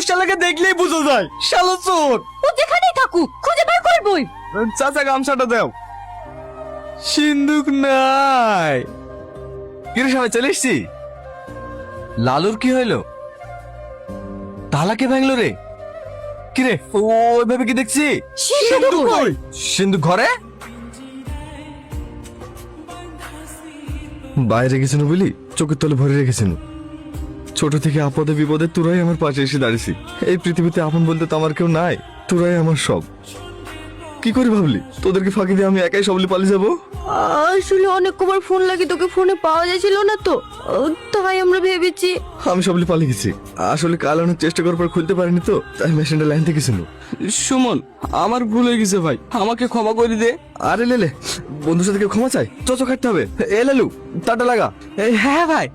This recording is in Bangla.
শালাকে দেখলেই বোঝা যায় শালা চোর। ও যেখানেই থাকুক খুঁজে বের করবই। চাচা গামছাটা দাও। সিন্দুক নাই। কিরে সবাই চলে এসছি? লালুর কি হইলো? তালাকে ভাঙলো রে? কিরে ওইভাবে কি দেখছি? সিন্ধুক কই? সিন্ধুক ঘরে বাইরে গেছিল বলি চোখের তলে ভরে রেখেছিল। ছোট থেকে আপদে বিপদে তোরাই আমার পাশে এসে দাঁড়িয়েছি। এই পৃথিবীতে আপন বলতে তো আমার কেউ নাই, তোরাই আমার সব। কি করে ভাবলি তোদেরকে ফাঁকি দিয়ে আমি একাই সবলি পালিয়ে যাবো? আসলে অনেক কবার ফোন লাগি, তোকে ফোনে পাওয়া যাচ্ছিল না তো, তাই আমরা ভেবেছি। আমি সবলি পালিয়ে গেছি। আসলে কাল অনেক চেষ্টা করার পর খুলতে পারিনি তো, তাই মেশিনটা লাইন থেকে ছিল। সুমন, আমার ভুল হয়ে গেছে ভাই, আমাকে ক্ষমা করে দে। আরে লেলে, বন্ধুর সাথে কেউ ক্ষমা চাই? চচো কাটতে হবে। এ লালু, তাটা লাগা। হ্যাঁ ভাই।